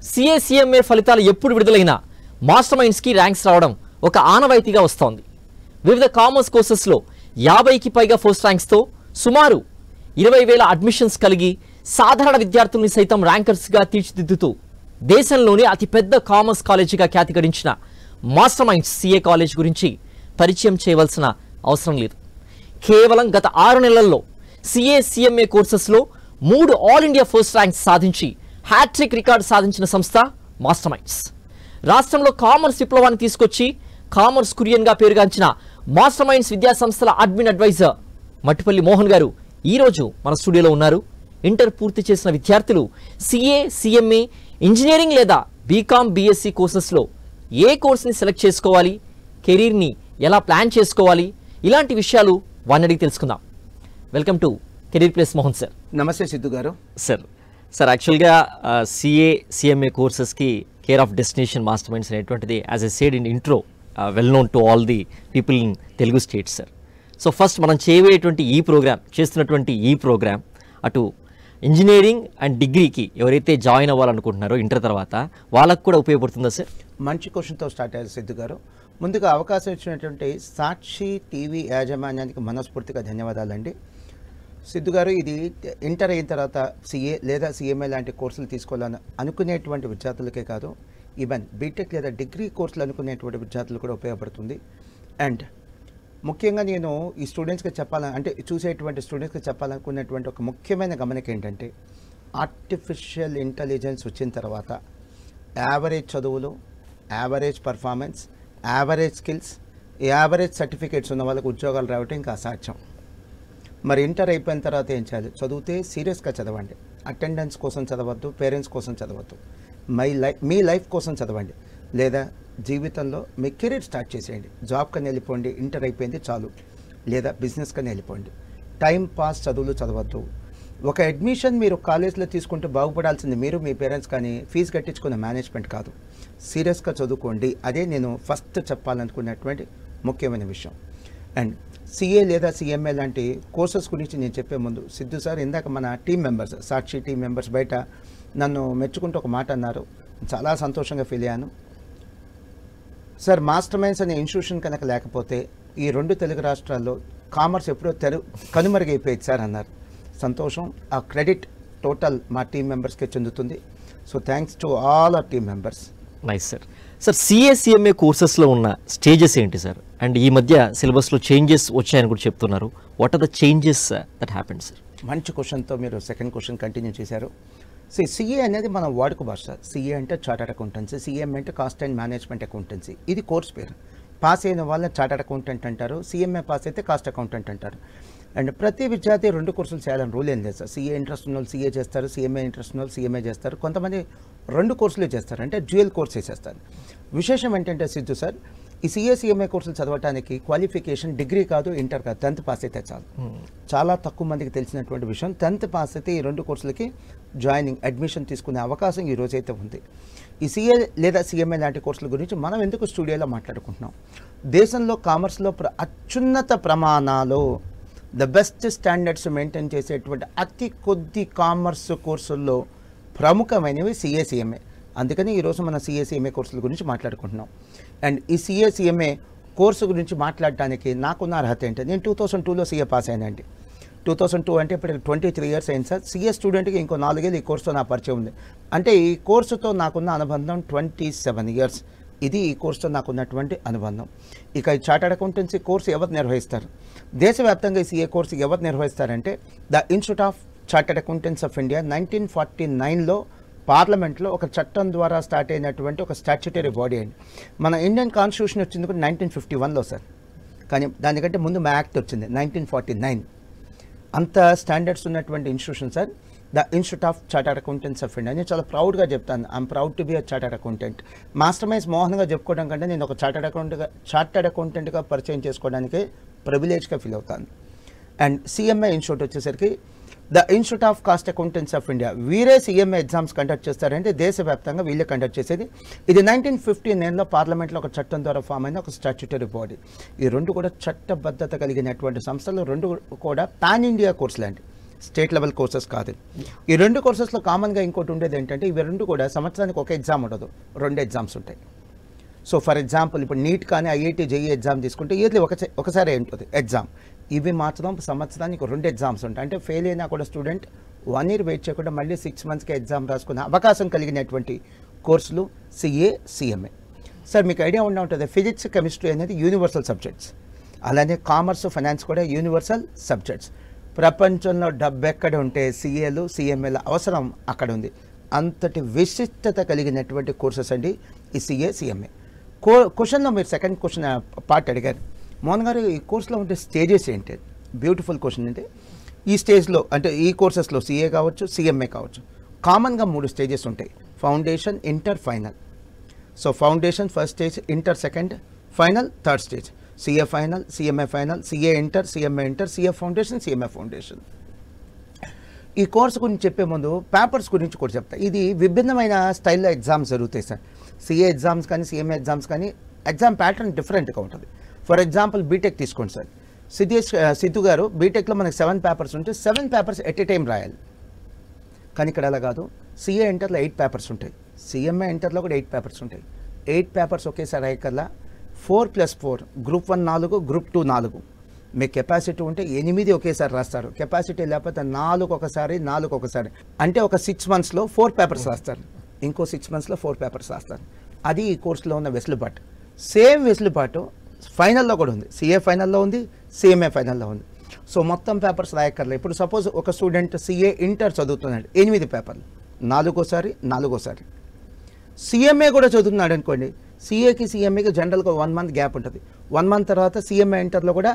CA ఫలితాలు ఎప్పుడు విడుదలైనా master మైండ్స్కి ranks రావడం ఒక ఆనవాయితీగా వస్తోంది. వివిధ కామర్స్ కోర్సెస్లో 50కి పైగా ఫస్ట్ ర్యాంక్స్తో సుమారు 20,000 అడ్మిషన్స్ కలిగి సాధారణ విద్యార్థుల్ని సైతం ర్యాంకర్స్గా తీర్చిదిద్దుతూ దేశంలోనే అతిపెద్ద కామర్స్ కాలేజీగా ఖ్యాతి గడించిన మాస్టర్ మైండ్స్ సిఏ కాలేజ్ గురించి పరిచయం చేయవలసిన అవసరం లేదు. కేవలం గత 6 నెలల్లో సిఏ కోర్సెస్లో 3 ఆల్ ఇండియా ఫస్ట్ ర్యాంక్స్ సాధించి హ్యాట్రిక్ రికార్డు సాధించిన సంస్థ మాస్టర్ మైండ్స్. రాష్ట్రంలో కామర్స్ విప్లవాన్ని తీసుకొచ్చి కామర్స్ కురియన్గా పేరుగాంచిన మాస్టర్ మైండ్స్ విద్యా సంస్థల అడ్మిన్ అడ్వైజర్ మట్టిపల్లి మోహన్ గారు ఈరోజు మన స్టూడియోలో ఉన్నారు. ఇంటర్ పూర్తి చేసిన విద్యార్థులు సిఏ ఇంజనీరింగ్ లేదా బీకామ్ బీఎస్సీ కోర్సెస్లో ఏ కోర్స్ని సెలెక్ట్ చేసుకోవాలి, కెరీర్ని ఎలా ప్లాన్ చేసుకోవాలి, ఇలాంటి విషయాలు వారిని అడిగి తెలుసుకుందాం. Welcome to career place Mohan sir. నమస్తే సిద్ధు గారు. సార్ యాక్చువల్గా సిఏ కోర్సెస్కి care of destination Master minds అనేటువంటిది as a said in intro well known to all the people in Telugu states sir. So first మనం చేస్తున్నటువంటి ఈ ప్రోగ్రామ్ అటు ఇంజనీరింగ్ అండ్ డిగ్రీకి ఎవరైతే జాయిన్ అవ్వాలనుకుంటున్నారో ఇంటర్ తర్వాత వాళ్ళకు కూడా ఉపయోగపడుతుందా సార్? మంచి క్వశ్చన్తో స్టార్ట్ అయ్యారు సిద్ధు గారు. ముందుగా అవకాశం ఇచ్చినటువంటి సాక్షి టీవీ యాజమాన్యానికి మనస్ఫూర్తిగా ధన్యవాదాలండి. సిద్ధు గారు, ఇది ఇంటర్ అయిన తర్వాత సిఏ లేదా సిఎంఏ లాంటి కోర్సులు తీసుకోవాలని అనుకునేటువంటి విద్యార్థులకే కాదు, ఈవెన్ బీటెక్ లేదా డిగ్రీ కోర్సులు అనుకునేటువంటి విద్యార్థులు కూడా ఉపయోగపడుతుంది. అండ్ ముఖ్యంగా నేను ఈ స్టూడెంట్స్కి చూసేటువంటి స్టూడెంట్స్కి చెప్పాలనుకునేటువంటి ఒక ముఖ్యమైన గమనిక ఏంటంటే, ఆర్టిఫిషియల్ ఇంటెలిజెన్స్ వచ్చిన తర్వాత యావరేజ్ చదువులు, average performance, average skills, average certificates ఉన్న వాళ్ళకి ఉద్యోగాలు రావటం ఇంకా అసాధ్యం. మరి ఇంటర్ అయిపోయిన తర్వాత ఏం చేయాలి? చదివితే సీరియస్గా చదవండి. అటెండెన్స్ కోసం చదవద్దు, పేరెంట్స్ కోసం చదవద్దు, మీ లైఫ్ కోసం చదవండి. లేదా జీవితంలో మీ కెరీర్ స్టార్ట్ చేసేయండి. జాబ్ కని వెళ్ళిపోండి, ఇంటర్ అయిపోయింది చాలు. లేదా బిజినెస్ కని వెళ్ళిపోండి. టైం పాస్ చదువులు చదవద్దు. ఒక అడ్మిషన్ మీరు కాలేజ్లో తీసుకుంటే బాగుపడాల్సింది మీరు, మీ పేరెంట్స్, కానీ ఫీజు కట్టించుకున్న మేనేజ్మెంట్ కాదు. సీరియస్గా చదువుకోండి. అదే నేను ఫస్ట్ చెప్పాలనుకున్నటువంటి ముఖ్యమైన విషయం. అండ్ సిఏ లేదా సిఎంఏ లాంటి కోర్సెస్ గురించి నేను చెప్పే ముందు, సిద్ధు సార్ ఇందాక మన టీం మెంబర్స్, సాక్షి టీం మెంబర్స్ బయట నన్ను మెచ్చుకుంటూ ఒక మాట అన్నారు. చాలా సంతోషంగా ఫీల్ అయ్యాను. సార్, మాస్టర్ మైండ్స్ అనే ఇన్స్టిట్యూషన్ కనుక లేకపోతే ఈ 2 తెలుగు రాష్ట్రాల్లో కామర్స్ ఎప్పుడో కనుమరుగైపోయేది సార్ అన్నారు. సంతోషం. ఆ క్రెడిట్ టోటల్ మా టీం మెంబర్స్కే చెందుతుంది. So thanks to all our team members. Nice sir. Sir, CA కోర్సెస్లో ఉన్న స్టేజెస్ ఏంటి సార్? అండ్ ఈ మధ్య సిలబస్లో చేంజెస్ వచ్చాయని కూడా చెప్తున్నారు. What are the changes that happened sir? మంచి క్వశ్చన్తో మీరు సెకండ్ క్వశ్చన్ కంటిన్యూ చేశారు. సిఏ అనేది మనం వాడుక భాష. సిఏ అంటే చార్టర్డ్ అకౌంటెన్సీ, సిఎం అంటే కాస్ట్ అండ్ మేనేజ్మెంట్ అకౌంటెన్సీ. ఇది కోర్స్ పేరు. పాస్ అయిన వాళ్ళని చార్టర్డ్ అకౌంటెంట్ అంటారు, సిఎంఏ పాస్ అయితే కాస్ట్ అకౌంటెంట్ అంటారు. అండ్ ప్రతి విద్యార్థి 2 కోర్సులు చేయాలని రూల్ ఏం లేదు సార్. సిఏ ఇంట్రెస్ట్ ఉన్న వాళ్ళు సిఏ చేస్తారు, సిఎంఏ ఇంట్రెస్ట్ ఉన్న వాళ్ళు సిఎంఏ చేస్తారు. కొంతమంది 2 కోర్సులే చేస్తారు, అంటే డ్యూయల్ కోర్స్ చేసేస్తారు. విశేషం ఏంటంటే సిద్ధు సార్, ఈ సిఎంఏ కోర్సులు చదవడానికి క్వాలిఫికేషన్ డిగ్రీ కాదు, ఇంటర్ కాదు, 10th పాస్ అయితే చాలు. చాలా తక్కువ మందికి తెలిసినటువంటి విషయం. 10th పాస్ అయితే ఈ 2 కోర్సులకి అడ్మిషన్ తీసుకునే అవకాశం ఈ రోజైతే ఉంది. ఈ సిఏ లేదా సిఎంఏ లాంటి కోర్సుల గురించి మనం ఎందుకు స్టూడియోలో మాట్లాడుకుంటున్నాం? దేశంలో కామర్స్లో అత్యున్నత ప్రమాణాలు, ద బెస్ట్ స్టాండర్డ్స్ మెయింటైన్ చేసేటువంటి అతి కొద్ది కామర్స్ కోర్సుల్లో ప్రముఖమైనవి సిఏ. అందుకని ఈరోజు మన సిఏ కోర్సుల గురించి మాట్లాడుకుంటున్నాం. అండ్ ఈ సిఏ కోర్సు గురించి మాట్లాడటానికి నాకున్న అర్హత ఏంటి? నేను 2002లో సిఏ పాస్ అయినండి. 2002 అంటే ఇప్పుడు 23 years అయింది సార్. సిఏ స్టూడెంట్కి ఇంకో 4 ఏళ్ళు ఈ కోర్సుతో నా పరిచయం ఉంది. అంటే ఈ కోర్సుతో నాకున్న అనుబంధం 27 years. ఇది ఈ కోర్సుతో నాకున్నటువంటి అనుబంధం. ఇక ఈ చార్టర్డ్ అకౌంటెన్సీ కోర్సు ఎవరు నిర్వహిస్తారు? దేశవ్యాప్తంగా ఈ సిఏ కోర్సు ఎవరు నిర్వహిస్తారంటే the institute of chartered accountants of India 1949లో పార్లమెంట్లో ఒక చట్టం ద్వారా స్టార్ట్ అయినటువంటి ఒక స్టాట్యుటరీ బాడీ అండి. మన ఇండియన్ కాన్స్టిట్యూషన్ వచ్చింది కూడా 1951లో సార్. కానీ దానికంటే ముందు మా యాక్ట్ వచ్చింది 1949. అంత స్టాండర్డ్స్ ఉన్నటువంటి institution sir the institute of chartered accountants of India. నేను చాలా ప్రౌడ్గా చెప్తాను, I'm proud to be a chartered accountant. Master Minds మోహన్గా చెప్పుకోవడం కంటే నేను ఒక చార్టర్డ్ అకౌంటెంట్గా పరిచయం చేసుకోవడానికి ప్రివిలేజ్గా ఫీల్ అవుతాను. అండ్ సిఎంఏ ఇన్స్టిట్యూట్ వచ్చేసరికి the institute of cost accountants of India. వీరే సిఎంఏ ఎగ్జామ్స్ కండక్ట్ చేస్తారంటే దేశవ్యాప్తంగా వీళ్ళే కండక్ట్ చేసేది. ఇది 1959లో పార్లమెంట్లో ఒక చట్టం ద్వారా ఫామ్ అయిన ఒక స్టాట్యుటరీ బాడీ. ఈ 2 కూడా చట్టబద్ధత కలిగినటువంటి సంస్థలు, 2 కూడా పాన్ ఇండియా కోర్సులు అండి. స్టేట్ లెవెల్ కోర్సెస్ కాదు. ఈ 2 కోర్సెస్లో కామన్గా ఇంకోటి ఉండేది ఏంటంటే ఇవి 2 కూడా సంవత్సరానికి ఒక ఎగ్జామ్ ఉండదు, 2 ఎగ్జామ్స్ ఉంటాయి. సో ఫర్ ఎగ్జాంపుల్ ఇప్పుడు నీట్ కానీ ఐఐటి జేఈ ఎగ్జామ్ తీసుకుంటే ఇయర్లీ ఒకసారి ఉంటుంది ఎగ్జామ్. ఇవి మాత్రం సంవత్సరానికి 2 ఎగ్జామ్స్ ఉంటాయి. అంటే ఫెయిల్ అయినా కూడా స్టూడెంట్ 1 year వెయిట్ చేయకుండా మళ్ళీ 6 monthsకి ఎగ్జామ్ రాసుకునే అవకాశం కలిగినటువంటి కోర్సులు సిఏ, సిఎంఏ. సార్ మీకు ఐడియా ఉంటుంది, ఫిజిక్స్, కెమిస్ట్రీ అనేది యూనివర్సల్ సబ్జెక్ట్స్. అలానే కామర్స్, ఫైనాన్స్ కూడా యూనివర్సల్ సబ్జెక్ట్స్. ప్రపంచంలో డబ్బు ఎక్కడ ఉంటే సిఏలు, సిఎంఏల అవసరం అక్కడ ఉంది. అంతటి విశిష్టత కలిగినటువంటి కోర్సెస్ అండి ఈ సిఏ, సిఎంఏ. క్వశ్చన్లో మీరు సెకండ్ క్వశ్చన్ పార్ట్ అడిగారు, మోహన్ గారు ఈ కోర్సులో ఉండే స్టేజెస్ ఏంటి? Beautiful question. అంటే ఈ స్టేజ్లో అంటే ఈ కోర్సెస్లో సిఏ కావచ్చు, సిఎంఏ కావచ్చు, కామన్గా 3 స్టేజెస్ ఉంటాయి: foundation, inter, final. So foundation first stage, inter second, final third stage. CA final, CMA final, CA inter, CMA inter, CA foundation, CMA foundation. ఈ కోర్సు గురించి చెప్పే ముందు పేపర్స్ గురించి కూడా చెప్తా. ఇది విభిన్నమైన స్టైల్లో ఎగ్జామ్స్ జరుగుతాయి సార్. సిఏ ఎగ్జామ్స్ కానీ, సిఎంఏ ఎగ్జామ్స్ కానీ ఎగ్జామ్ ప్యాటర్న్ డిఫరెంట్గా ఉంటుంది. ఫర్ ఎగ్జాంపుల్ బీటెక్ తీసుకోండి సార్. సిద్ధు గారు బీటెక్లో మనకి 7 పేపర్స్ ఉంటే 7 పేపర్స్ ఎట్ ఏ టైం రాయాలి. కానీ ఇక్కడ అలా కాదు. సిఏ ఇంటర్లో 8 పేపర్స్ ఉంటాయి, సిఎంఏ ఇంటర్లో కూడా 8 పేపర్స్ ఉంటాయి. 8 పేపర్స్ ఒకేసారి రాయకల్లా 4+4, గ్రూప్ 1 4, గ్రూప్ 2 4. మీ కెపాసిటీ ఉంటే 8 ఒకేసారి రాస్తారు. కెపాసిటీ లేకపోతే 4 ఒకసారి, 4 ఒకసారి. అంటే ఒక 6 monthsలో 4 పేపర్స్ రాస్తారు, ఇంకో 6 monthsలో 4 పేపర్స్ రాస్తారు. అది ఈ కోర్సులో ఉన్న వెసులుబాటు. సేమ్ వెసులుబాటు ఫైనల్లో కూడా ఉంది. సిఏ ఫైనల్లో ఉంది, సిఎంఏ ఫైనల్లో ఉంది. సో మొత్తం పేపర్స్ రాయక్కర్లే. ఇప్పుడు సపోజ్ ఒక స్టూడెంట్ సిఏ ఇంటర్ చదువుతున్నాడు, 8 పేపర్లు, 4 4. సిఎంఏ కూడా చదువుతున్నాడు అనుకోండి, సిఏకి సిఎంఏకి జనరల్గా 1 month గ్యాప్ ఉంటుంది. 1 month తర్వాత సిఎంఏ ఇంటర్లో కూడా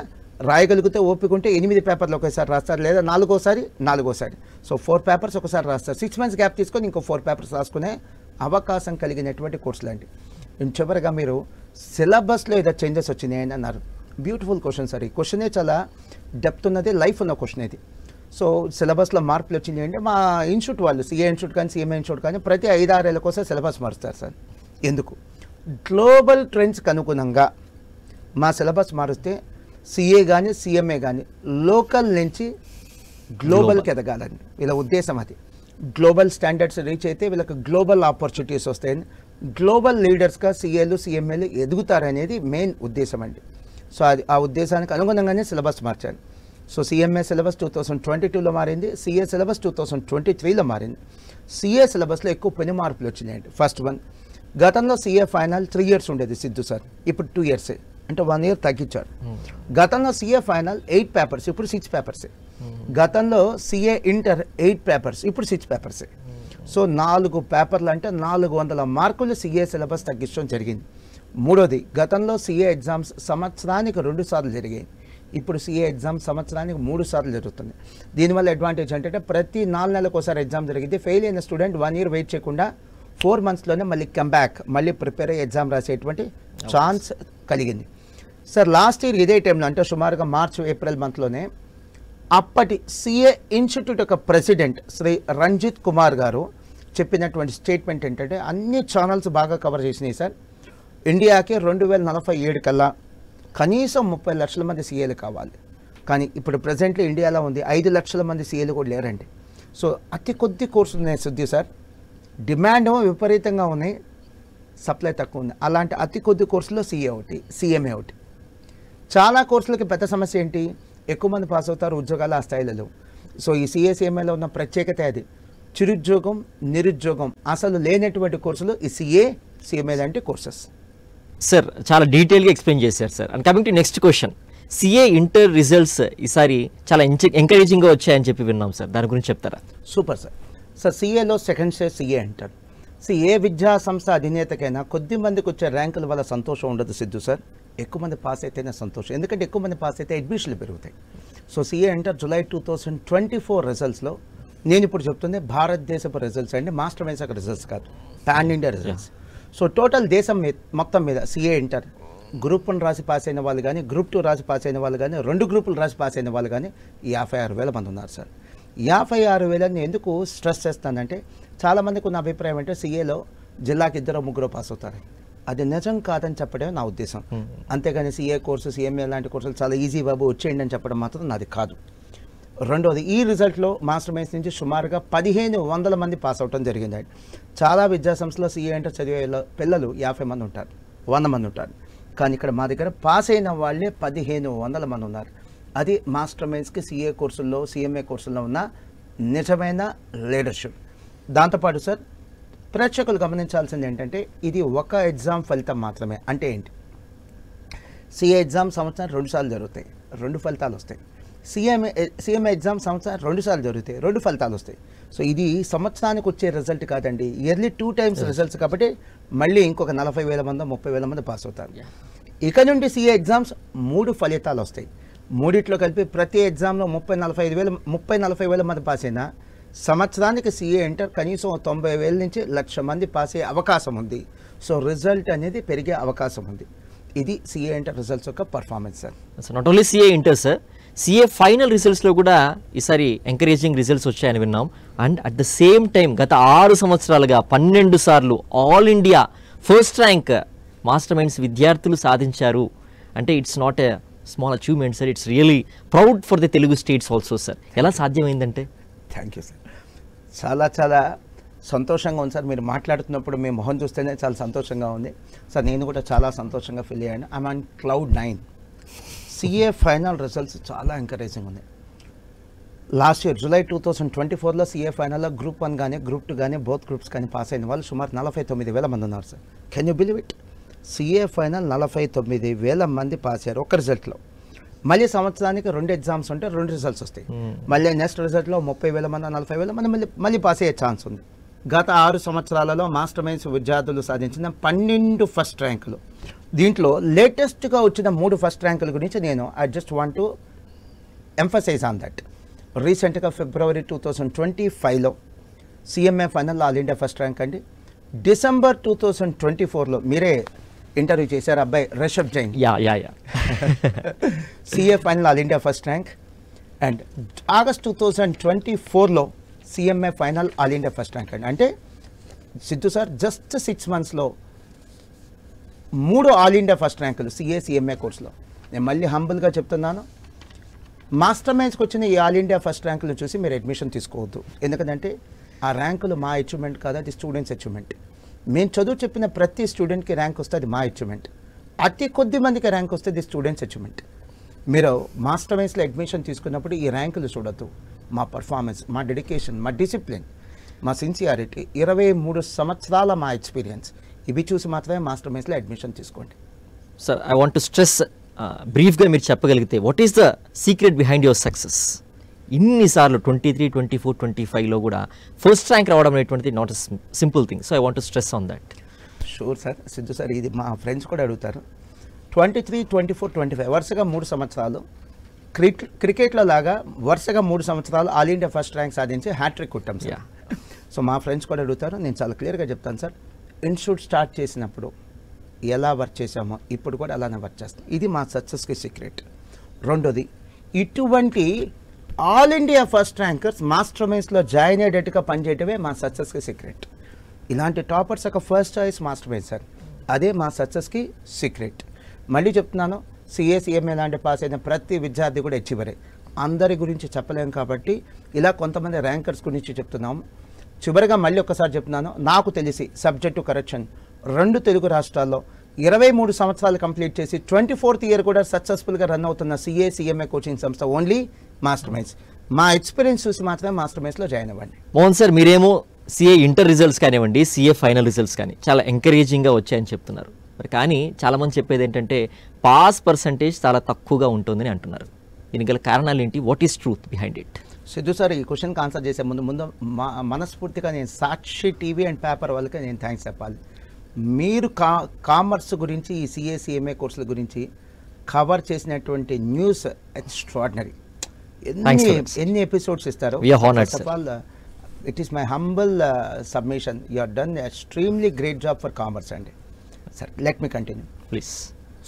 రాయగలిగితే ఓపిక ఉంటే 8 పేపర్లు ఒకేసారి రాస్తారు, లేదా 4 సో 4 పేపర్స్ ఒకసారి రాస్తారు. 6 months గ్యాప్ తీసుకొని ఇంకో 4 పేపర్స్ రాసుకునే అవకాశం కలిగినటువంటి కోర్సులు అండి. చివరిగా మీరు సిలబస్లో ఏదో చేంజెస్ వచ్చినాయని అన్నారు. Beautiful question sir. ఈ క్వశ్చనే చాలా డెప్త్ ఉన్నది, లైఫ్ ఉన్న క్వశ్చన్ ఇది. సో సిలబస్లో మార్పులు వచ్చినాయి అంటే మా ఇన్స్టిట్యూట్ వాళ్ళు, సిఏ ఇన్స్టిట్యూట్ కానీ, సిఎంఏ ఇన్స్టిట్యూట్ కానీ ప్రతి 5-6 ఏళ్ళ కోసం సిలబస్ మారుస్తారు సార్. ఎందుకు? గ్లోబల్ ట్రెండ్స్కి అనుగుణంగా మా సిలబస్ మారిస్తే సిఏ కానీ, సిఎంఏ కానీ లోకల్ నుంచి గ్లోబల్కి ఎదగాలని వీళ్ళ ఉద్దేశం. అది గ్లోబల్ స్టాండర్డ్స్ రీచ్ అయితే వీళ్ళకి గ్లోబల్ ఆపర్చునిటీస్ వస్తాయని, గ్లోబల్ లీడర్స్గా సిఏలు, సిఎంఏలు ఎదుగుతారనేది మెయిన్ ఉద్దేశం అండి. సో అది ఆ ఉద్దేశానికి అనుగుణంగానే సిలబస్ మార్చాను. సో సిఎంఏ సిలబస్ 2022లో మారింది, సిఏ సిలబస్ 2023లో మారింది. సిఏ సిలబస్లో ఎక్కువ పెను మార్పులు వచ్చినాయండి. ఫస్ట్ వన్, గతంలో సిఏ ఫైనల్ 3 years ఉండేది సిద్ధు సార్, ఇప్పుడు 2 years, అంటే 1 year తగ్గించారు. గతంలో సిఏ ఫైనల్ 8 పేపర్స్, ఇప్పుడు 6 పేపర్సే. గతంలో సిఏ ఇంటర్ 8 పేపర్స్, ఇప్పుడు 6 పేపర్సే. సో 4 పేపర్లు అంటే 400 మార్కులు సిఏ సిలబస్ తగ్గించడం జరిగింది. మూడోది, గతంలో సిఏ ఎగ్జామ్స్ సంవత్సరానికి 2 సార్లు జరిగాయి, ఇప్పుడు సిఏ ఎగ్జామ్ సంవత్సరానికి 3 సార్లు జరుగుతుంది. దీనివల్ల అడ్వాంటేజ్ అంటే ప్రతి 4 నెలలకు ఒకసారి ఎగ్జామ్ జరిగింది. ఫెయిల్ అయిన స్టూడెంట్ 1 year వెయిట్ చేయకుండా 4 monthsలోనే మళ్ళీ కంబ్యాక్, మళ్ళీ ప్రిపేర్ అయ్యి ఎగ్జామ్ రాసేటువంటి ఛాన్స్ కలిగింది. సార్ లాస్ట్ ఇయర్ ఇదే టైంలో అంటే సుమారుగా మార్చ్ ఏప్రిల్ మంత్లోనే అప్పటి సిఏ ఇన్స్టిట్యూట్ యొక్క ప్రెసిడెంట్ శ్రీ రంజిత్ కుమార్ గారు చెప్పినటువంటి స్టేట్మెంట్ ఏంటంటే, అన్ని ఛానల్స్ బాగా కవర్ చేసినాయి సార్, ఇండియాకి 2047 కల్లా కనీసం 30 లక్షల మంది సీఏలు కావాలి. కానీ ఇప్పుడు ప్రజెంట్లీ ఇండియాలో ఉంది 5 లక్షల మంది సీఏలు కూడా లేరండి. సో అతి కొద్ది కోర్సులు ఉన్నాయి సిద్ధు సార్, డిమాండ్ విపరీతంగా ఉన్నాయి, సప్లై తక్కువ ఉంది. అలాంటి అతి కొద్ది కోర్సులో సిఏ ఒకటి, సిఎంఏ ఒకటి. చాలా కోర్సులకి పెద్ద సమస్య ఏంటి, ఎక్కువ మంది పాస్ అవుతారు, ఉద్యోగాలు ఆ స్థాయిలో లేవు. సో ఈ సిఏ, సిఎంఏలో ఉన్న ప్రత్యేకత అది. చిరుద్యోగం, నిరుద్యోగం అసలు లేనటువంటి కోర్సులు ఈ సిఏ, సిఎంఏ లాంటి కోర్సెస్. సార్ చాలా డీటెయిల్గా ఎక్స్ప్లెయిన్ చేశారు sir. And coming to next question, CA inter results ఈసారి చాలా ఎంకరేజింగ్గా వచ్చాయని చెప్పి విన్నాం సార్, దాని గురించి చెప్తారా? Super sir. సార్ సిఏలో సెకండ్ స్టేజ్ సిఏ అంటారు. ఏ విద్యా సంస్థ అధినేతకైనా కొద్ది మందికి వచ్చే ర్యాంకుల వల్ల సంతోషం ఉండదు సిద్ధు సార్, ఎక్కువ మంది పాస్ అయితేనే సంతోషం. ఎందుకంటే ఎక్కువ మంది పాస్ అయితే అడ్మిషన్లు పెరుగుతాయి. సో సిఏ ఇంటర్ జూలై 2024 రిజల్ట్స్లో, నేను ఇప్పుడు చెప్తుంది భారతదేశపు రిజల్ట్స్ అండి, మాస్టర్ మైన్స్ రిజల్ట్స్ కాదు, pan India results. So total దేశం మొత్తం మీద సిఏ ఇంటర్ గ్రూప్ 1 రాసి పాస్ అయిన వాళ్ళు కానీ, గ్రూప్ 2 రాసి పాస్ అయిన వాళ్ళు కానీ, 2 గ్రూపులు రాసి పాస్ అయిన వాళ్ళు కానీ 56,000 మంది ఉన్నారు సార్. 56,000 ఎందుకు స్ట్రెస్ చేస్తానంటే, చాలామందికి ఉన్న అభిప్రాయం అంటే సిఏలో జిల్లాకి 2-3 పాస్ అవుతారు. అది నిజం కాదని చెప్పడమే నా ఉద్దేశం. అంతేగాని సిఏ కోర్సు, సిఎంఏ లాంటి కోర్సులు చాలా ఈజీ బాబు వచ్చేయండి అని చెప్పడం మాత్రం నాది కాదు. రెండోది ఈ రిజల్ట్లో మాస్టర్ మైన్స్ నుంచి సుమారుగా 1500 మంది పాస్ అవటం జరిగిందండి. చాలా విద్యాసంస్థలో సీఏ ఇంటర్ చదివే పిల్లలు 50 మంది ఉంటారు, 100 మంది ఉంటారు. కానీ ఇక్కడ మా దగ్గర పాస్ అయిన వాళ్ళే 1500 మంది ఉన్నారు. అది మాస్టర్ మైన్స్కి సీఏ కోర్సుల్లో CMA కోర్సుల్లో ఉన్న నిజమైన లీడర్షిప్. దాంతోపాటు సార్ ప్రేక్షకులు గమనించాల్సింది ఏంటంటే ఇది ఒక ఎగ్జామ్ ఫలితం మాత్రమే. అంటే ఏంటి, CA ఎగ్జామ్ సంవత్సరం 2 సార్లు జరుగుతాయి, 2 ఫలితాలు వస్తాయి. CMA ఎగ్జామ్ సంవత్సరం 2 సార్లు జరుగుతాయి, 2 ఫలితాలు వస్తాయి. సో ఇది సంవత్సరానికి వచ్చే రిజల్ట్ కాదండి, ఇయర్లీ 2 టైమ్స్ రిజల్ట్స్. కాబట్టి మళ్ళీ ఇంకొక 40,000 మంది 30,000 మంది పాస్ అవుతారు. ఇక నుండి CA ఎగ్జామ్స్ 3 ఫలితాలు వస్తాయి. మూడిట్లో కలిపి ప్రతి ఎగ్జామ్లో 30,000-40,000 మంది పాస్ అయినా సంవత్సరానికి CA ఇంటర్ కనీసం 90,000 నుంచి 1,00,000 మంది పాస్ అయ్యే అవకాశం ఉంది. సో రిజల్ట్ అనేది పెరిగే అవకాశం ఉంది. ఇది CA ఇంటర్ రిజల్ట్స్ యొక్క performance sir. Not only CA inter sir, CA final రిజల్ట్స్లో కూడా ఈసారి ఎంకరేజింగ్ రిజల్ట్స్ వచ్చాయని విన్నాం. And at the same time గత 6 సంవత్సరాలుగా 12 సార్లు all India first rank Master Minds విద్యార్థులు సాధించారు. అంటే it's not a small achievement sir, it's really proud for the Telugu states also sir. ఎలా సాధ్యమైందంటే? Thank you sir. చాలా చాలా సంతోషంగా ఉంది సార్. మీరు మాట్లాడుతున్నప్పుడు మీ మొహం చూస్తేనే చాలా సంతోషంగా ఉంది సార్. నేను కూడా చాలా సంతోషంగా ఫీల్ అయ్యాను. I'm on cloud 9. CA final results చాలా ఎంకరేజింగ్ ఉంది. లాస్ట్ ఇయర్ జూలై 2024లో CA ఫైనల్లో గ్రూప్ 1 కానీ గ్రూప్ 2 కానీ బోత్ గ్రూప్స్ కానీ పాస్ అయిన వాళ్ళు సుమారు 49,000 మంది ఉన్నారు sir. Can you believe it? CA final 49,000 మంది పాస్ అయ్యారు ఒక రిజల్ట్లో. మళ్ళీ సంవత్సరానికి 2 ఎగ్జామ్స్ ఉంటే 2 రిజల్ట్స్ వస్తాయి. మళ్ళీ నెక్స్ట్ రిజల్ట్లో 30,000 మంది 40,000 మంది మళ్ళీ పాస్ అయ్యే ఛాన్స్ ఉంది. గత 6 సంవత్సరాలలో మాస్టర్ మైన్స్ విద్యార్థులు సాధించిన 12 ఫస్ట్ ర్యాంకులు. దీంట్లో లేటెస్ట్గా వచ్చిన 3 ఫస్ట్ ర్యాంకుల గురించి నేను I just want to emphasize on that. రీసెంట్గా ఫిబ్రవరి 2025లో CMA final all India first rank అండి. డిసెంబర్ 2024లో మీరే ఇంటర్వ్యూ చేశారు అబ్బాయి Rishabh Jain, CA final all India first rank. And August 2024లో CMA final all India first rank అండి. అంటే సిద్ధు సార్ జస్ట్ 6 మంత్స్లో 3 ఆల్ ఇండియా ఫస్ట్ ర్యాంకులు CMA కోర్సులో. నేను మళ్ళీ హంబుల్గా చెప్తున్నాను, మాస్టర్ మైన్స్కి వచ్చిన ఈ ఆల్ ఇండియా ఫస్ట్ ర్యాంకులు చూసి మీరు అడ్మిషన్ తీసుకోవద్దు. ఎందుకంటే ఆ ర్యాంకులు మా అచీవ్మెంట్ కాదు, అది స్టూడెంట్స్ అచీవ్మెంట్. మేము చదువు చెప్పిన ప్రతి స్టూడెంట్కి ర్యాంక్ వస్తే అది మా అచీవ్మెంట్. అతి కొద్ది మందికి ర్యాంక్ వస్తే అది స్టూడెంట్స్ అచీవ్మెంట్. మీరు మాస్టర్ మైన్స్లో అడ్మిషన్ తీసుకున్నప్పుడు ఈ ర్యాంకులు చూడొద్దు. మా పర్ఫార్మెన్స్, మా డెడికేషన్, మా డిసిప్లిన్, మా సిన్సియారిటీ, 23 సంవత్సరాల మా ఎక్స్పీరియన్స్, ఇవి చూసి మాత్రమే మాస్టర్ మైన్స్లో అడ్మిషన్ తీసుకోండి. Sir I want to stress బ్రీఫ్గా మీరు చెప్పగలిగితే what is the secret behind your success? ఇన్నిసార్లు 23, 24, 25లో కూడా ఫస్ట్ ర్యాంక్ రావడం అనేటువంటిది not a simple thing. So I want to stress on that. Sure sir. Siddhu sir, ఇది మా ఫ్రెండ్స్ కూడా అడుగుతారు. 23, 24, 25 వరుసగా 3 సంవత్సరాలు క్రికెట్లో లాగా వరుసగా 3 సంవత్సరాలు ఆల్ ఇండియా ఫస్ట్ ర్యాంక్ సాధించి హ్యాట్రిక్ కొట్టాం సార్. సో మా ఫ్రెండ్స్ కూడా అడుగుతారు, నేను చాలా క్లియర్గా చెప్తాను సార్. ఇన్స్టిట్యూట్ స్టార్ట్ చేసినప్పుడు ఎలా వర్క్ చేసామో ఇప్పుడు కూడా అలానే వర్క్ చేస్తాం. ఇది మా సక్సెస్కి సీక్రెట్. రెండోది, ఇటువంటి all India first rankers Master మైన్స్లో జాయిన్ అయ్యేటట్టుగా పనిచేయటమే మా సక్సెస్కి సీక్రెట్. ఇలాంటి టాపర్స్ ఒక first choice Master Minds sir. అదే మా సక్సెస్కి సీక్రెట్. మళ్ళీ చెప్తున్నాను, CMA లాంటి పాస్ అయిన ప్రతి విద్యార్థి కూడా అచీవరే. అందరి గురించి చెప్పలేం కాబట్టి ఇలా కొంతమంది ర్యాంకర్స్ గురించి చెప్తున్నాము. చివరిగా మళ్ళీ ఒక్కసారి చెప్తున్నాను, నాకు తెలిసి సబ్జెక్టు కరెక్షన్ 2 తెలుగు రాష్ట్రాల్లో 23 సంవత్సరాలు కంప్లీట్ చేసి 24th ఇయర్ కూడా సక్సెస్ఫుల్గా రన్ అవుతున్న CMA కోచింగ్ సంస్థ ఓన్లీ మాస్టర్ మైన్స్. మా ఎక్స్పీరియన్స్ చూసి మాత్రమే మాస్టర్ మైన్స్లో జాయిన్ అవ్వండి. మోహన్ సార్, మీరేమో CA ఇంటర్ రిజల్ట్స్ కానివ్వండి, CA ఫైనల్ రిజల్ట్స్ కానీ చాలా ఎంకరేజింగ్గా వచ్చాయని చెప్తున్నారు. మరి కానీ చాలామంది చెప్పేది ఏంటంటే పాస్ పర్సంటేజ్ చాలా తక్కువగా ఉంటుందని అంటున్నారు. దీనికి గల కారణాలు ఏంటి? What is truth behind it? Siddhu sir, ఈ క్వశ్చన్కి ఆన్సర్ చేసే ముందు మనస్ఫూర్తిగా నేను సాక్షి టీవీ అండ్ పేపర్ వాళ్ళకి నేను థ్యాంక్స్ చెప్పాలి. మీరు కామర్స్ గురించి ఈ CMA కోర్సుల గురించి కవర్ చేసినటువంటి న్యూస్ ఎక్స్ట్రాడినరీ. ఎన్ని ఎపిసోడ్స్ ఇస్తారు? First of all it is my humble submission. You are done extremely great job for commerce అండి. Sir let me continue please.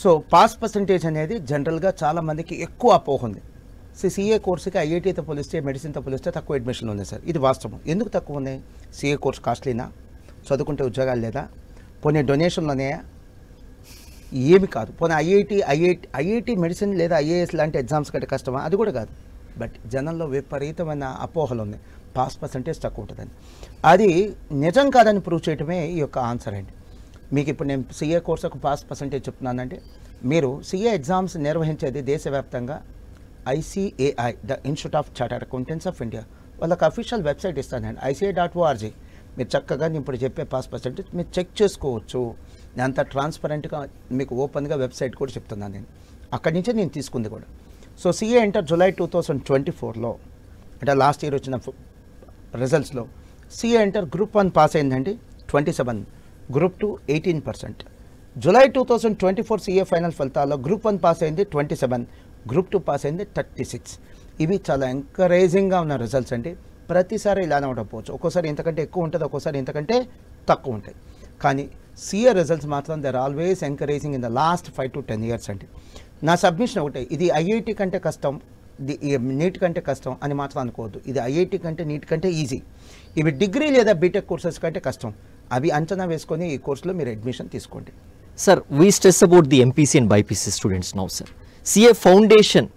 So pass percentage అనేది జనరల్గా చాలామందికి ఎక్కువ అపోహ ఉంది. CA కోర్సుకి IITతో పోలిస్తే, మెడిసిన్తో పోలిస్తే తక్కువ అడ్మిషన్లు ఉన్నాయి సార్. ఇది వాస్తవం. ఎందుకు తక్కువ ఉన్నాయి? CA కోర్స్ కాస్ట్లీనా? చదువుకుంటే ఉద్యోగాలు లేదా? పోనీ డొనేషన్లు ఉన్నాయా? ఏమి కాదు. పోనీ ఐఐటి మెడిసిన్ లేదా IAS లాంటి ఎగ్జామ్స్ కంటే కష్టమా? అది కూడా కాదు. బట్ జనంలో విపరీతమైన అపోహలు ఉన్నాయి, పాస్ పర్సంటేజ్ తక్కువ ఉంటుందని. అది నిజం కాదని ప్రూవ్ చేయడమే ఈ యొక్క ఆన్సర్ అండి. మీకు ఇప్పుడు నేను సిఏ కోర్సుకు పాస్ పర్సంటేజ్ చెప్తున్నానంటే, మీరు సిఏ ఎగ్జామ్స్ నిర్వహించేది దేశవ్యాప్తంగా ICAI, the institute of chartered accountants of India, వాళ్ళకి అఫీషియల్ వెబ్సైట్ ఇస్తానండి, ICAI.org. మీరు చక్కగా నేను ఇప్పుడు చెప్పే పాస్ పర్సంటేజ్ మీరు చెక్ చేసుకోవచ్చు. నేను అంత ట్రాన్స్పరెంట్గా మీకు ఓపెన్గా వెబ్సైట్ కూడా చెప్తున్నాను నేను, అక్కడి నుంచే నేను తీసుకుంది కూడా. సో సిఏ ఎంటర్ జూలై 2024లో, అంటే లాస్ట్ ఇయర్ వచ్చిన రిజల్ట్స్లో సిఏ ఎంటర్ గ్రూప్ 1 పాస్ అయిందండి 27, గ్రూప్ 2 18%. జూలై 2024 సిఏ ఫైనల్ ఫలితాల్లో గ్రూప్ 1 పాస్ అయింది 27, గ్రూప్ 2 పాస్ అయింది 36. ఇవి చాలా ఎంకరేజింగ్గా ఉన్న రిజల్ట్స్ అండి. ప్రతిసారి ఇలానే ఉండకపోవచ్చు, ఒక్కోసారి ఇంతకంటే ఎక్కువ ఉంటుంది, ఒక్కోసారి ఇంతకంటే తక్కువ ఉంటుంది. కానీ సిఏ రిజల్ట్స్ మాత్రం they are always encouraging in the last 5 to 10 years అండి. నా సబ్మిషన్ ఒకటే, ఇది IIT కంటే కష్టం, నీట్ కంటే కష్టం అని మాత్రం అనుకోవద్దు. ఇది IIT కంటే నీట్ కంటే ఈజీ. ఇవి డిగ్రీ లేదా బీటెక్ కోర్సెస్ కంటే కష్టం. అవి అంచనా వేసుకొని ఈ కోర్సులో మీరు అడ్మిషన్ తీసుకోండి. Sir, we stress about the MPC and BPC students now sir. CA foundation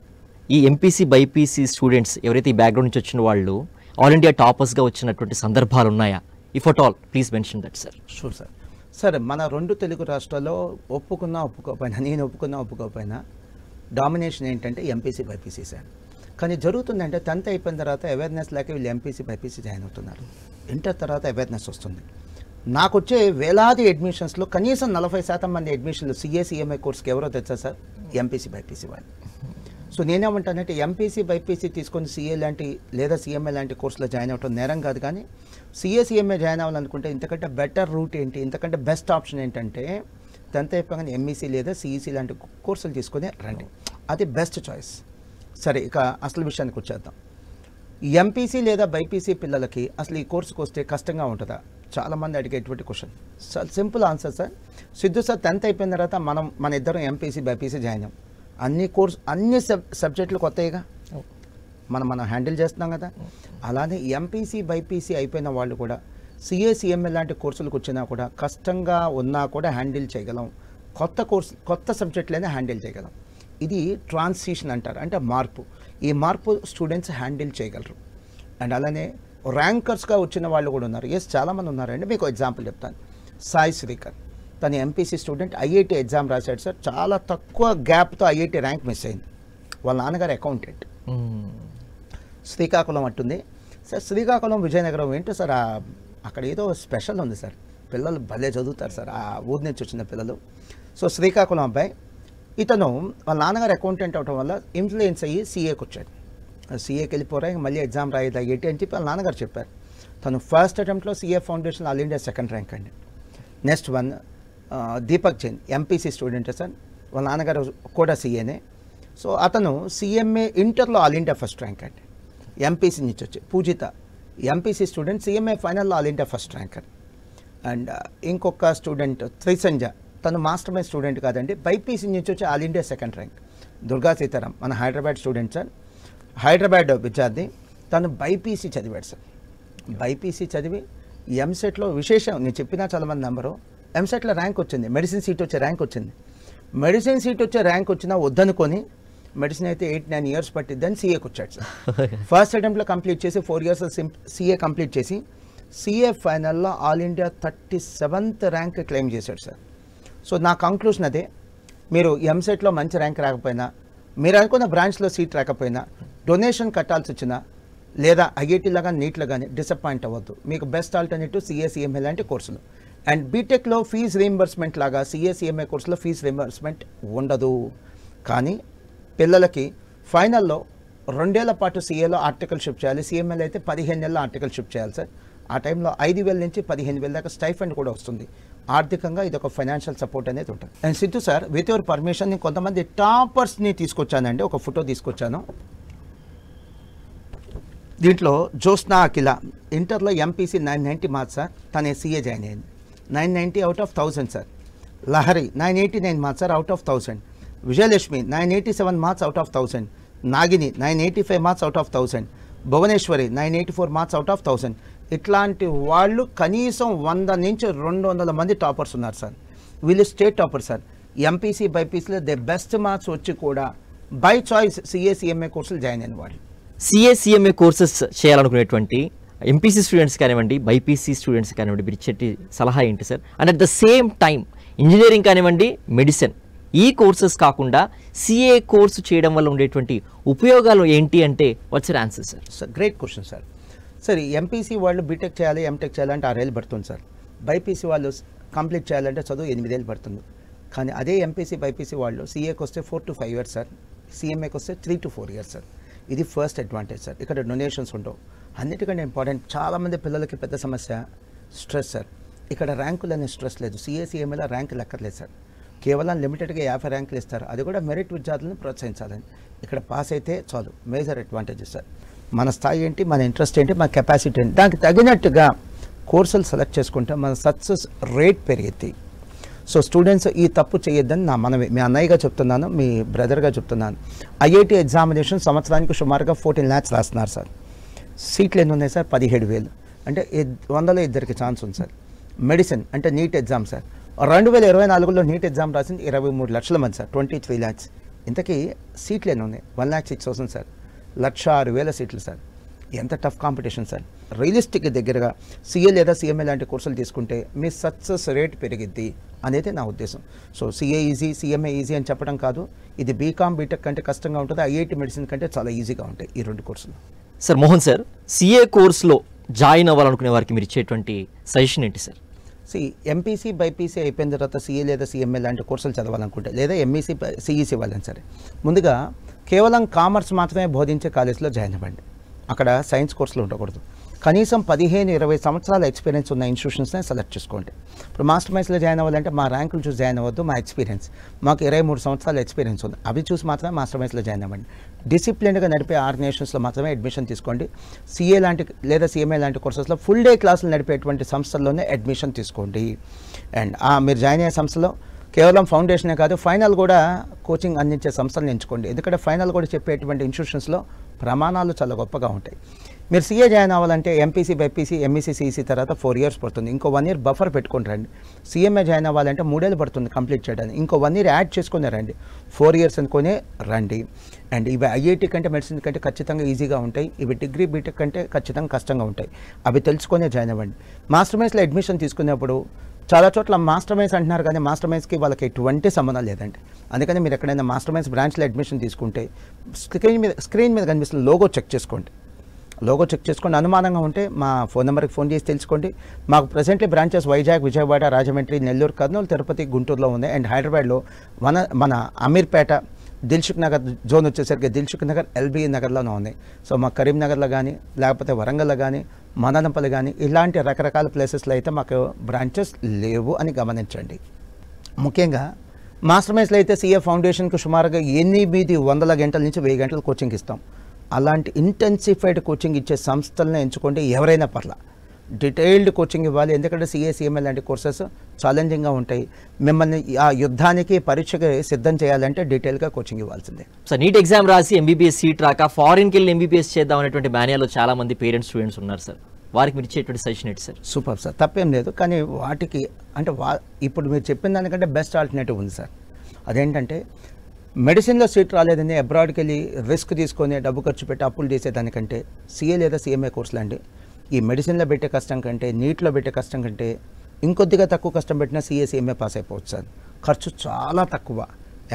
ఈ MPC BPC స్టూడెంట్స్ ఎవరైతే ఈ బ్యాక్గ్రౌండ్ నుంచి వచ్చిన వాళ్ళు ఆల్ ఇండియా టాపర్స్గా వచ్చినటువంటి సందర్భాలు ఉన్నాయా? If at all please mention that sir. Sure sir. Sir, మన 2 తెలుగు రాష్ట్రాల్లో ఒప్పుకోకపోయినా, నేను ఒప్పుకోకపోయినా డామినేషన్ ఏంటంటే MPC BPC సార్. కానీ జరుగుతుందంటే 10th అయిపోయిన తర్వాత అవేర్నెస్ లేక వీళ్ళు MPC BPC జాయిన్ అవుతున్నారు. ఇంటర్ తర్వాత అవేర్నెస్ వస్తుంది. నాకు వచ్చే వేలాది అడ్మిషన్స్లో కనీసం 40% మంది అడ్మిషన్లు CA/CMA కోర్స్కి ఎవరో తెచ్చా సార్, MPC BPC వాళ్ళు. సో నేనేమంటానంటే MPC BPC తీసుకొని CA లాంటి లేదా CMA లాంటి కోర్సులో జాయిన్ అవ్వడం నేరం కాదు. కానీ CA/CMA జాయిన్ అవ్వాలనుకుంటే ఇంతకంటే బెటర్ రూట్ ఏంటి, ఇంతకంటే బెస్ట్ ఆప్షన్ ఏంటంటే 10th అయిపోగానే MEC లేదా CEC లాంటి కోర్సులు తీసుకొని రండి, అది బెస్ట్ చాయిస్. సరే, ఇక అసలు విషయానికి వచ్చేద్దాం. MPC లేదా BPC పిల్లలకి అసలు ఈ కోర్సుకు వస్తే కష్టంగా ఉంటుందా? చాలామంది అడిగేటువంటి question. Simple answer sir. Siddhu sir, 10th అయిపోయిన తర్వాత మన ఇద్దరం MPC BPC జాయిన్ అయ్యాం. అన్ని సబ్జెక్టులు కొత్తగా మనం హ్యాండిల్ చేస్తున్నాం కదా. అలానే MPC BPC అయిపోయిన వాళ్ళు కూడా CA/CMA లాంటి కోర్సులకు వచ్చినా కూడా కష్టంగా ఉన్నా కూడా హ్యాండిల్ చేయగలం. కొత్త సబ్జెక్టులైనా హ్యాండిల్ చేయగలం. ఇది ట్రాన్సిషన్ అంటారు, అంటే మార్పు. ఈ మార్పు స్టూడెంట్స్ హ్యాండిల్ చేయగలరు. అండ్ అలానే ర్యాంకర్స్గా వచ్చిన వాళ్ళు కూడా ఉన్నారు. చాలామంది ఉన్నారండి. మీకు ఎగ్జాంపుల్ చెప్తాను. సాయి శ్రీకర్, తను MPC స్టూడెంట్, IIT ఎగ్జామ్ రాశాడు సార్. చాలా తక్కువ గ్యాప్తో IIT ర్యాంక్ మిస్ అయింది. వాళ్ళ నాన్నగారు అకౌంటెంట్. శ్రీకాకుళం అట్టుంది సార్. శ్రీకాకుళం విజయనగరం ఏంటో సార్, అక్కడ ఏదో స్పెషల్ ఉంది సార్. పిల్లలు భలే చదువుతారు సార్, ఆ ఊరి నుంచి వచ్చిన పిల్లలు. సో శ్రీకాకుళం అబ్బాయి, ఇతను వాళ్ళ నాన్నగారు అకౌంటెంట్ అవడం వల్ల ఇన్ఫ్లుయెన్స్ అయ్యి CAకి వచ్చాడు. CAకి వెళ్ళిపోరా, మళ్ళీ ఎగ్జామ్ రాయదు IIT అని చెప్పి వాళ్ళ నాన్నగారు చెప్పారు. తను ఫస్ట్ అటెంప్ట్లో CA foundation all India 2nd rank అండి. Next one Deepak Jain, MPC student sir. వాళ్ళ నాన్నగారు కూడా CAనే. సో అతను CMA ఇంటర్లో ఆల్ ఇండియా 1st ర్యాంక్ అండి, MPC నుంచి వచ్చి. పూజిత, MPC స్టూడెంట్, CMA ఫైనల్లో all India 1st ranker. And ఇంకొక స్టూడెంట్ త్రిసంజ, తను మాస్టర్ మైండ్ స్టూడెంట్ కాదండి, BPC నుంచి వచ్చి all India 2nd rank. Durga Sitaram, మన హైదరాబాద్ స్టూడెంట్ సార్, హైదరాబాద్ విద్యార్థి. తను BPC చదివాడు సార్. BPC చదివి MSETలో విశేషం నేను చెప్పినా చాలామంది నెంబరు, MSETలో ర్యాంక్ వచ్చింది, మెడిసిన్ సీట్ వచ్చే ర్యాంక్ వచ్చింది. మెడిసిన్ సీట్ వచ్చే ర్యాంక్ వచ్చినా వద్దనుకొని, మెడిసిన్ అయితే 8-9 years పట్టిద్దని CAకి వచ్చాడు సార్. ఫస్ట్ అటెంప్ట్లో కంప్లీట్ చేసి 4 years CA కంప్లీట్ చేసి CA ఫైనల్లో all India 37th rank claim చేశాడు సార్. సో నా కంక్లూషన్ అదే, మీరు MSETలో మంచి ర్యాంక్ రాకపోయినా, మీరు అనుకున్న బ్రాంచ్లో సీట్ రాకపోయినా, డొనేషన్ కట్టాల్సి వచ్చినా, లేదా IIT కానీ నీట్లో కానీ డిసప్పాయింట్ అవ్వద్దు. మీకు బెస్ట్ ఆల్టర్నేటివ్ CA/CMA లాంటి కోర్సులు. అండ్ బీటెక్లో ఫీజు రీయింబర్స్మెంట్ లాగా CA/CMA కోర్సులో ఫీజు రీయింబర్స్మెంట్ ఉండదు. కానీ పిల్లలకి ఫైనల్లో 2 ఏళ్ల పాటు CAలో ఆర్టికల్షిప్ చేయాలి, CMAలో అయితే 15 నెలల ఆర్టికల్షిప్ చేయాలి సార్. ఆ టైంలో 5,000 నుంచి 15,000 దాకా స్టైఫండ్ కూడా వస్తుంది. ఆర్థికంగా ఇది ఒక ఫైనాన్షియల్ సపోర్ట్ అనేది ఉంటుంది. And Siddhu sir, with your permission, నేను కొంతమంది టాపర్స్ని తీసుకొచ్చానండి, ఒక ఫోటో తీసుకొచ్చాను. దీంట్లో జ్యోత్స్నా అఖిల, ఇంటర్లో MPC 990 మార్క్స్ సార్, తనే CA జాయిన్ అయింది. 990 out of 1000 sir. Lahari 989 marks sir, out of 1000. Vijayalakshmi 987 marks out of 1000. Nagini 985 marks out of 1000. Bhuvaneshwari 984 marks out of 1000. ఇట్లాంటి వాళ్ళు కనీసం 100 నుంచి 200 మంది టాపర్స్ ఉన్నారు సార్. వీళ్ళు స్టేట్ టాపర్ సార్. MPC BPCలో దే బెస్ట్ మార్క్స్ వచ్చి కూడా బై చాయిస్ CA/CMA కోర్సులు జాయిన్ అయిన వాళ్ళు. సిఏ కోర్సెస్ చేయాలనుకునేటువంటి ఎంపీసీ స్టూడెంట్స్ కానివ్వండి, బైపీసీ స్టూడెంట్స్ కానివ్వండి, మీరు ఇచ్చే సలహా ఏంటి sir? And at the same time engineering కానివ్వండి, మెడిసిన్, ఈ కోర్సెస్ కాకుండా సిఏ కోర్సు చేయడం వల్ల ఉండేటువంటి ఉపయోగాలు ఏంటి అంటే what's your answer sir? Sir great question sir. Sir MPC వాళ్ళు బీటెక్ చేయాలి, ఎంటెక్ చేయాలంటే 6 ఏళ్ళు పడుతుంది సార్. బైపీసీ వాళ్ళు కంప్లీట్ చేయాలంటే చదువు 8 ఏళ్ళు పడుతుంది. కానీ అదే ఎంపీసీ బైపీసీ వాళ్ళు సిఏకి వస్తే 4 to 5 years సార్, సిఎంఏకి వస్తే 3 to 4 years సార్. ఇది ఫస్ట్ అడ్వాంటేజ్ సార్. ఇక్కడ డొనేషన్స్ ఉండవు. అన్నిటికంటే ఇంపార్టెంట్, చాలామంది పిల్లలకి పెద్ద సమస్య స్ట్రెస్ సార్. ఇక్కడ ర్యాంకులు అనే స్ట్రెస్ లేదు. సిఏలో ర్యాంకులు ఎక్కర్లేదు సార్. కేవలం లిమిటెడ్గా 50 ర్యాంకులు ఇస్తారు. అది కూడా మెరిట్ విద్యార్థులను ప్రోత్సహించాలని. ఇక్కడ పాస్ అయితే చాలు. Major advantages sir. మన స్థాయి ఏంటి, మన ఇంట్రెస్ట్ ఏంటి, మన కెపాసిటీ ఏంటి, దానికి తగినట్టుగా కోర్సులు సెలెక్ట్ చేసుకుంటే మన సక్సెస్ రేట్ పెరిగిద్ది. సో స్టూడెంట్స్ ఈ తప్పు చేయొద్దని నా మనవి. మీ అన్నయ్యగా చెప్తున్నాను, మీ బ్రదర్గా చెప్తున్నాను. ఐఐటి ఎగ్జామినేషన్ సంవత్సరానికి సుమారుగా 14 lakhs రాస్తున్నారు సార్. సీట్లు ఎన్ని ఉన్నాయి సార్? 17,000. అంటే 100లో 2 ఛాన్స్ ఉంది సార్. మెడిసిన్ అంటే నీట్ ఎగ్జామ్ సార్. 2024లో నీట్ ఎగ్జామ్ రాసింది 23 లక్షల మంది సార్, 23 lakhs. ఇంతకీ సీట్లు ఎన్ని ఉన్నాయి? 1,06,000 సార్. 1,06,000 సీట్లు సార్. ఎంత టఫ్ కాంపిటీషన్ సార్. రియలిస్టిక్ దగ్గరగా సిఏ లేదా సిఎంఏ లాంటి కోర్సులు తీసుకుంటే మీ సక్సెస్ రేట్ పెరిగిద్ది అనేది నా ఉద్దేశం. So CA easy, CMA easy అని చెప్పడం కాదు. ఇది బీకామ్, బీటెక్ కంటే కష్టంగా ఉంటుంది. ఐఐటి మెడిసిన్ కంటే చాలా ఈజీగా ఉంటాయి ఈ 2 కోర్సులు. సార్ మోహన్ సార్, సిఏ కోర్సులో జాయిన్ అవ్వాలనుకునే వారికి మీరు ఇచ్చేటువంటి సజెషన్ ఏంటి సార్? ఎంపీసీ బైపీసీ అయిపోయిన తర్వాత సిఏ లేదా సిఎంఏ లాంటి కోర్సులు చదవాలనుకుంటే, లేదా ఎంఈసీ సిఈసీ వాళ్ళని సరే, ముందుగా కేవలం కామర్స్ మాత్రమే బోధించే కాలేజ్లో జాయిన్ అవ్వండి. అక్కడ సైన్స్ కోర్సులు ఉండకూడదు. కనీసం 15-20 సంవత్సరాల ఎక్స్పీరియన్స్ ఉన్న ఇన్స్టిట్యూషన్స్నే సెలెక్ట్ చేసుకోండి. ఇప్పుడు మాస్టర్ మైన్స్లో జాయిన్ అవ్వాలంటే మా ర్యాంకులు చూసి జాయిన్ అవ్వద్దు, మా ఎక్స్పీరియన్స్. మాకు 23 సంవత్సరాల ఎక్స్పీరియన్స్ ఉంది, అవి చూసి మాత్రమే మాస్టర్ మైన్స్లో జాయిన్ అవ్వండి. డిసిప్లిన్గా నడిపే ఆర్గనైజేషన్స్లో మాత్రమే అడ్మిషన్ తీసుకోండి. సిఏ లాంటి లేదా సిఎంఏ లాంటి కోర్సెస్లో ఫుల్ డే క్లాసులు నడిపేటువంటి సంస్థల్లోనే అడ్మిషన్ తీసుకోండి. అండ్ మీరు జాయిన్ అయ్యే సంస్థలో కేవలం ఫౌండేషనే కాదు, ఫైనల్ కూడా కోచింగ్ అందించే సంస్థలను ఎంచుకోండి. ఎందుకంటే ఫైనల్ కూడా చెప్పేటువంటి ఇన్స్టిట్యూషన్స్లో ప్రమాణాలు చాలా గొప్పగా ఉంటాయి. మీరు సిఏ జాయిన్ అవ్వాలంటే ఎంపీసీ బైపీసీ ఎంఈసీ సిఈసీ తర్వాత 4 years పడుతుంది. ఇంకో 1 year బఫర్ పెట్టుకొని రండి. సిఎంఏ జాయిన్ అవ్వాలంటే 3 ఏళ్ళు పడుతుంది కంప్లీట్ చేయడానికి. ఇంకో 1 year యాడ్ చేసుకునే రండి. 4 years అనుకునే రండి. అండ్ ఇవి ఐఐటి కంటే మెడిసిన్ కంటే ఖచ్చితంగా ఈజీగా ఉంటాయి. ఇవి డిగ్రీ బీటెక్ కంటే ఖచ్చితంగా కష్టంగా ఉంటాయి. అవి తెలుసుకునే జాయిన్ అవ్వండి. మాస్టర్ మైన్స్లో అడ్మిషన్ తీసుకునేప్పుడు చాలా చోట్ల మాస్టర్ మైన్స్ అంటున్నారు, కానీ మాస్టర్ మైన్స్కి వాళ్ళకి ఎటువంటి సంబంధం లేదండి. అందుకని మీరు ఎక్కడైనా మాస్టర్ మైన్స్ బ్రాంచ్లో అడ్మిషన్ తీసుకుంటే స్క్రీన్ మీద కనిపిస్తున్న లోగో చెక్ చేసుకోండి. అనుమానంగా ఉంటే మా ఫోన్ నెంబర్కి ఫోన్ చేసి తెలుసుకోండి. మాకు ప్రెసెంట్లీ బ్రాంచెస్ వైజాగ్, విజయవాడ, రాజమండ్రి, నెల్లూరు, కర్నూలు, తిరుపతి, గుంటూరులో ఉన్నాయి. అండ్ హైదరాబాద్లో మన అమీర్పేట, దిల్సుఖ్ నగర్ జోన్ వచ్చేసరికి దిల్సుఖ్ నగర్, ఎల్బీ నగర్లోనే ఉన్నాయి. సో మా కరీంనగర్లో కానీ, లేకపోతే వరంగల్లో కానీ, మదనపల్లి కానీ, ఇలాంటి రకరకాల ప్లేసెస్లో అయితే మాకు బ్రాంచెస్ లేవు అని గమనించండి. ముఖ్యంగా మాస్టర్ మైన్స్లో అయితే సిఏ ఫౌండేషన్కి సుమారుగా 800 గంటల నుంచి 1000 గంటలు కోచింగ్ ఇస్తాం. అలాంటి ఇంటెన్సిఫైడ్ కోచింగ్ ఇచ్చే సంస్థలను ఎంచుకోండి. ఎవరైనా పర్లా డీటెయిల్డ్ కోచింగ్ ఇవ్వాలి. ఎందుకంటే సిఏ సిఎంఏ లాంటి కోర్సెస్ ఛాలెంజింగ్గా ఉంటాయి. మిమ్మల్ని ఆ యుద్ధానికి పరీక్షకి సిద్ధం చేయాలంటే డీటెయిల్గా కోచింగ్ ఇవ్వాల్సిందే. సో నీట్ ఎగ్జామ్ రాసి ఎంబీబీఎస్ సీట్ రాక ఫారిన్కి వెళ్ళి ఎంబీబీఎస్ చేద్దాం అనేటువంటి మానియాలో చాలా మంది పేరెంట్స్ స్టూడెంట్స్ ఉన్నారు సార్. వారికి మీరు ఇచ్చేటువంటి సజెషన్ ఏంటి సార్? సూపర్ సార్, తప్పేం లేదు. కానీ వాటికి అంటే ఇప్పుడు మీరు చెప్పిన దానికంటే బెస్ట్ ఆల్టర్నేటివ్ ఉంది సార్. అదేంటంటే మెడిసిన్లో సీట్ రాలేదని అబ్రాడ్కి వెళ్ళి రిస్క్ తీసుకొని డబ్బు ఖర్చు పెట్టి అప్పులు చేసేదానికంటే సిఏ లేదా సిఎంఏ కోర్సులు అండి. ఈ మెడిసిన్లో పెట్టే కష్టం కంటే, నీట్లో పెట్టే కష్టం కంటే ఇంకొద్దిగా తక్కువ కష్టం పెట్టినా సిఏ సిఎంఏ పాస్ అయిపోవచ్చు సార్. ఖర్చు చాలా తక్కువ,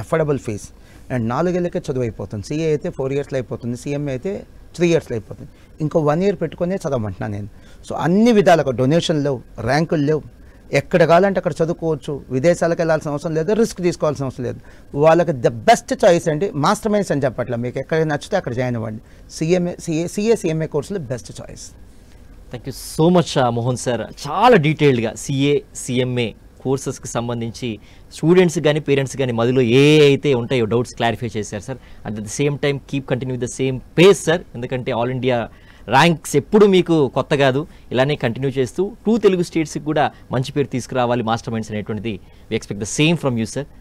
అఫోర్డబుల్ ఫీజ్. అండ్ 4 ఏళ్ళకే చదువు అయిపోతుంది. సిఏ అయితే 4 yearsలో అయిపోతుంది, సిఎంఏ అయితే 3 yearsలో అయిపోతుంది. ఇంకో 1 year పెట్టుకునే చదవమంటున్నాను నేను. సో అన్ని విధాలుగా డొనేషన్ లేవు, ర్యాంకులు లేవు, ఎక్కడ కావాలంటే అక్కడ చదువుకోవచ్చు. విదేశాలకు వెళ్ళాల్సిన అవసరం లేదు, రిస్క్ తీసుకోవాల్సిన అవసరం లేదు. వాళ్ళకి ద బెస్ట్ చాయిస్ అండి మాస్టర్ మైన్స్ అని చెప్పట్లా. మీకు ఎక్కడ నచ్చితే అక్కడ జాయిన్ అవ్వండి. సిఏ సిఎంఏ కోర్సులు best choice. Thank you so much Mohan sir. చాలా డీటెయిల్డ్గా సిఏ సిఎంఏ కోర్సెస్కి సంబంధించి స్టూడెంట్స్ కానీ పేరెంట్స్ కానీ మధ్యలో ఏ అయితే ఉంటాయో డౌట్స్ క్లారిఫై చేశారు sir. At the same time keep continue the same pace sir. ఎందుకంటే ఆల్ ఇండియా ర్యాంక్స్ ఎప్పుడు మీకు కొత్త కాదు, ఇలానే కంటిన్యూ చేస్తూ 2 తెలుగు స్టేట్స్కి కూడా మంచి పేరు తీసుకురావాలి మాస్టర్ మైండ్స్ అనేటువంటిది. We expect the same from you sir.